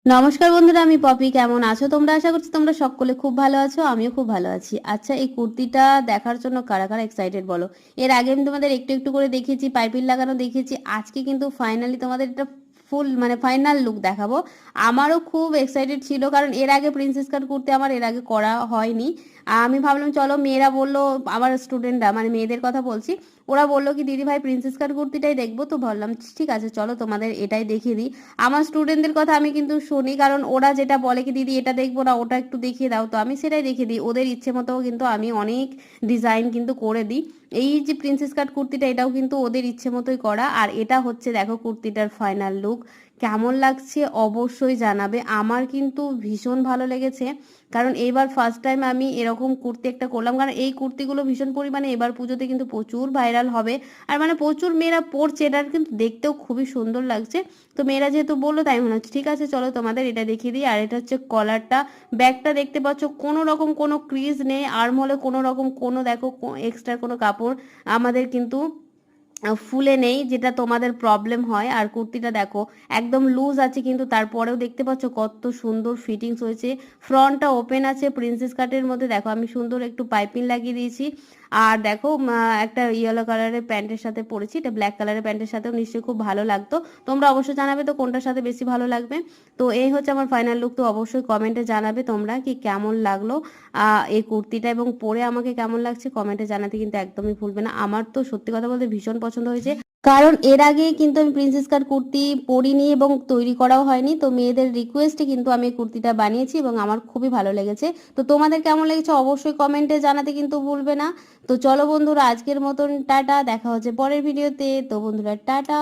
নমস্কার বন্ধুরা, আমি পপি। কেমন আছো তোমরা? আশা করছি তোমরা সকলে খুব ভালো আছো, আমিও খুব ভালো আছি। আচ্ছা, এই কুর্তিটা দেখার জন্য কারা কারা এক্সাইটেড বলো? এর আগে আমি তোমাদের একটু একটু করে দেখিয়েছি, পাইপিং লাগানো দেখিয়েছি। আজকে কিন্তু ফাইনালি তোমাদের এটা ফুল মানে ফাইনাল লুক দেখাবো। আমারও খুব এক্সাইটেড ছিল, কারণ এর আগে প্রিন্সেস কাট কুর্তি আমার এর আগে করা হয়নি। আমি ভাবলাম চলো, মেয়েরা বললো, আমার স্টুডেন্টরা মানে মেয়েদের কথা বলছি, ওরা বললো কি দিদি ভাই প্রিন্সেস কাট কুর্তিটাই দেখবো। তো ভাবলাম ঠিক আছে, চলো তোমাদের এটাই দেখিয়ে দিই। আমার স্টুডেন্টদের কথা আমি কিন্তু শুনি, কারণ ওরা যেটা বলে কি দিদি এটা দেখবো না, ওটা একটু দেখিয়ে দাও, তো আমি সেটাই দেখিয়ে দিই। ওদের ইচ্ছে মতো কিন্তু আমি অনেক ডিজাইন কিন্তু করে দিই। এই যে প্রিন্সেস কাট কুর্তিটা, এটাও কিন্তু ওদের ইচ্ছে মতোই করা। আর এটা হচ্ছে দেখো কুর্তিটার ফাইনাল লুক। কেমন লাগছে অবশ্যই জানাবে। আমার কিন্তু ভীষণ ভালো লেগেছে, কারণ এইবার ফার্স্ট টাইম আমি এরকম কুর্তি একটা করলাম। কারণ এই কুর্তিগুলো ভীষণ পরিমাণে এবার পুজোতে কিন্তু প্রচুর ভাইরাল হবে। আর মানে প্রচুর মেয়েরা পরছে, এটা কিন্তু দেখতেও খুবই সুন্দর লাগছে। তো মেয়েরা যেহেতু বললো, তাই মনে হচ্ছে ঠিক আছে চলো তোমাদের এটা দেখিয়ে দিই। আর এটা হচ্ছে কলারটা। ব্যাগটা দেখতে পাচ্ছ, কোনো রকম কোনো ক্রিজ নেই, আর্মহোলে কোনো রকম কোনো দেখো এক্সট্রা কোনো কাপড় আমাদের কিন্তু ফুলে নেই, যেটা তোমাদের প্রবলেম হয়। আর কুর্তিটা দেখো একদম লুজ আছে, কিন্তু তারপরেও দেখতে পাচ্ছ কত সুন্দর ফিটিংস হয়েছে। ফ্রন্টটা ওপেন আছে প্রিন্সেস কাটের মধ্যে, দেখো আমি সুন্দর একটু পাইপিং লাগিয়ে দিয়েছি। আর দেখো একটা ইয়েলো কালারের প্যান্টের সাথে পরেছি, এটা ব্ল্যাক কালারের প্যান্টের সাথেও নিশ্চয়ই খুব ভালো লাগতো। তোমরা অবশ্যই জানাবে তো কোনটার সাথে বেশি ভালো লাগবে। তো এই হচ্ছে আমার ফাইনাল লুক। তো অবশ্যই কমেন্টে জানাবে তোমরা কি কেমন লাগলো এই কুর্তিটা, এবং পরে আমাকে কেমন লাগছে কমেন্টে জানাতে কিন্তু একদমই ভুলবে না। আমার তো সত্যি কথা বলতে ভীষণ পছন্দ হয়েছে, কারণ এর আগে কিন্তু আমি প্রিন্সেস কাট কুর্তি পরিনি এবং তৈরি করাও হয়নি। তো মেয়েদের রিকোয়েস্টে কিন্তু আমি এই কুর্তিটা বানিয়েছি এবং আমার খুবই ভালো লেগেছে। তো তোমাদের কেমন লেগেছে অবশ্যই কমেন্টে জানাতে কিন্তু ভুলবে না। তো চলো বন্ধুরা, আজকের মতন টাটা, দেখা হচ্ছে পরের ভিডিওতে। তো বন্ধুরা টাটা।